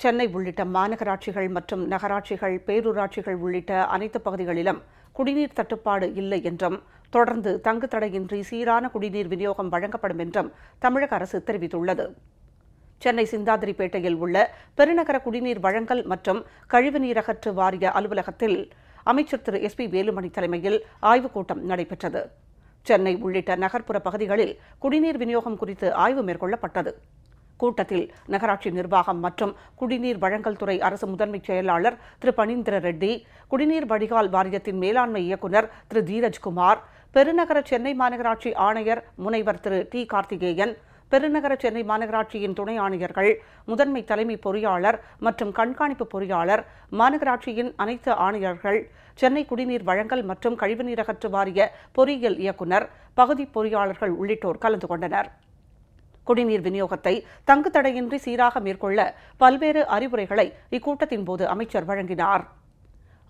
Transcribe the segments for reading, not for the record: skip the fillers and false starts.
சென்னை உள்ளிட்ட மாநகராட்சிகள் மற்றும் நகராட்சிகள், பேரூராட்சிகள் உள்ளிட்ட அனைத்து பகுதிகளிலும் குடிநீர் தட்டுப்பாடு இல்லை என்றும், தொடர்ந்து தங்கு தடையின்றி சீரான குடிநீர் விநியோகம் வழங்கப்படும் என்றும் தமிழக அரசு தெரிவித்துள்ளது. சென்னை சிந்தாதிரிப்பேட்டையில் உள்ள பெருநகர குடிநீர் வழங்கல் மற்றும் கழிவுநீர் அகற்று வாரிய அலுவலகத்தில் அமைச்சர் திரு SP வேலுமணி தலைமையில் ஆய்வுக் கூட்டம் நடைபெற்றது. சென்னை உள்ளிட்ட நகர்ப்புற பகுதிகளில் குடிநீர் விநியோகம் குறித்து ஆய்வு மேற்கொள்ளப்பட்டது. கூட்டத்தில் நகராட்சி நிர்வாகம் மற்றும் குடிநீர் வழங்கல் துறை அரசு முதன்மை செயலாளர் திரு பனீந்திர ரெட்டி, குடிநீர் வடிகால் வாரியத்தின் மேலாண்மை இயக்குநர் திரு தீரஜ்குமார், பெருநகர சென்னை மாநகராட்சி ஆணையர் முனைவர் திரு டி கார்த்திகேயன், பெருநகர சென்னை மாநகராட்சியின் துணை ஆணையர்கள், முதன்மை தலைமை பொறியாளர் மற்றும் கண்காணிப்பு பொறியாளர், மாநகராட்சியின் அனைத்து ஆணையர்கள், சென்னை குடிநீர் வழங்கல் மற்றும் கழிவுநீர் அகற்று வாரிய பொறியியல் இயக்குநர், பகுதி பொறியாளர்கள் உள்ளிட்டோர் கலந்து கொண்டனர். குடிநீர் விநியோகத்தை தங்கு தடையின்றி சீராக மேற்கொள்ள பல்வேறு அறிவுரைகளை இக்கூட்டத்தின் போது அமைச்சர் வழங்கினார்.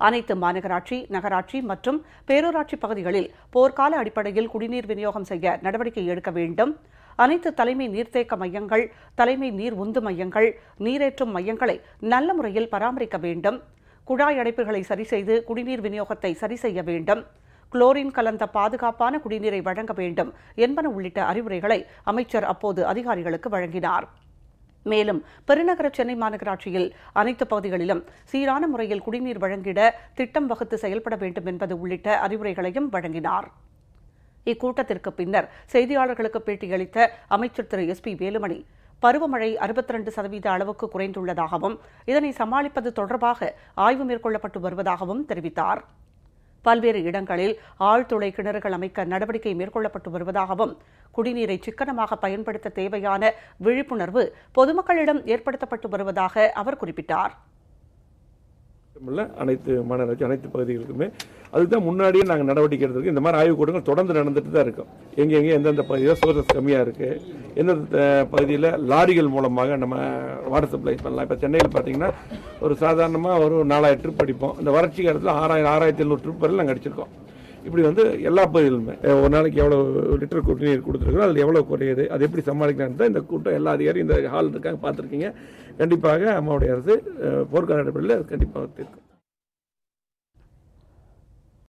அனைத்து மாநகராட்சி, நகராட்சி மற்றும் பேரூராட்சி பகுதிகளில் போர்க்கால அடிப்படையில் குடிநீர் விநியோகம் செய்ய நடவடிக்கை எடுக்க வேண்டும். அனைத்து தலைமை நீர்த்தேக்க மையங்கள், தலைமை நீர் உந்து மையங்கள், நீரேற்றும் மையங்களை நல்ல முறையில் பராமரிக்க வேண்டும். குழாய் அடைப்புகளை சரி செய்து குடிநீர் விநியோகத்தை சரி செய்ய வேண்டும். குளோரின் கலந்த பாதுகாப்பான குடிநீரை வழங்க வேண்டும் என்பன உள்ளிட்ட அறிவுரைகளை அமைச்சர் அப்போது அதிகாரிகளுக்கு வழங்கினார். மேலும் பெருநகர சென்னை மாநகராட்சியில் அனைத்து பகுதிகளிலும் சீரான முறையில் குடிநீர் வழங்கிட திட்டம் வகுத்து செயல்பட வேண்டும் என்பது உள்ளிட்ட அறிவுரைகளையும் வழங்கினார். இக்கூட்டத்திற்கு பின்னர் செய்தியாளர்களுக்கு பேட்டியளித்த அமைச்சர் திரு SP வேலுமணி, பருவமழை 62% அளவுக்கு குறைந்துள்ளதாகவும், இதனை சமாளிப்பது தொடர்பாக ஆய்வு மேற்கொள்ளப்பட்டு வருவதாகவும் தெரிவித்தார். பல்வேறு இடங்களில் ஆழ்துளை கிணறுகள் அமைக்க நடவடிக்கை மேற்கொள்ளப்பட்டு வருவதாகவும், குடிநீரை சிக்கனமாக பயன்படுத்த தேவையான விழிப்புணர்வு பொதுமக்களிடம் ஏற்படுத்தப்பட்டு வருவதாக அவர் குறிப்பிட்டார். அனைத்து மாநகராட்சி, அனைத்து பகுதிகளுக்குமே அதுதான் முன்னாடியே நாங்கள் நடவடிக்கை எடுத்திருக்கு. இந்த மாதிரி ஆய்வுக் கூட்டங்கள் தொடர்ந்து நடந்துட்டு தான் இருக்கும். எங்கெங்கே எந்தெந்த பகுதியில் சோர்சஸ் கம்மியாக இருக்குது, எந்தெந்த பகுதியில் லாரிகள் மூலமாக நம்ம வாட்டர் சப்ளை பண்ணலாம். இப்போ சென்னையில் பார்த்தீங்கன்னா ஒரு சாதாரணமாக ஒரு 4000 ட்ரிப் அடிப்போம். இந்த வறட்சி காலத்தில் 6700 ட்ரிப் வரை நாங்கள் அடிச்சிருக்கோம். இப்படி எல்லா பகுதியிலுமே ஒரு நாளைக்கு எவ்வளோ லிட்டர் குடிநீர் கொடுத்துருக்கோம், அதில் எவ்வளோ குறையுது, அது எப்படி சமாளிக்கலான்னு தான் இந்த கூட்டம் எல்லா அதிகாரியும் இந்த ஹால் இருக்காங்க பார்த்துருக்கீங்க. கண்டிப்பாக அம்மாவுடைய அரசு போர்க்கால அடிப்படையில் கண்டிப்பாக இருக்கும்.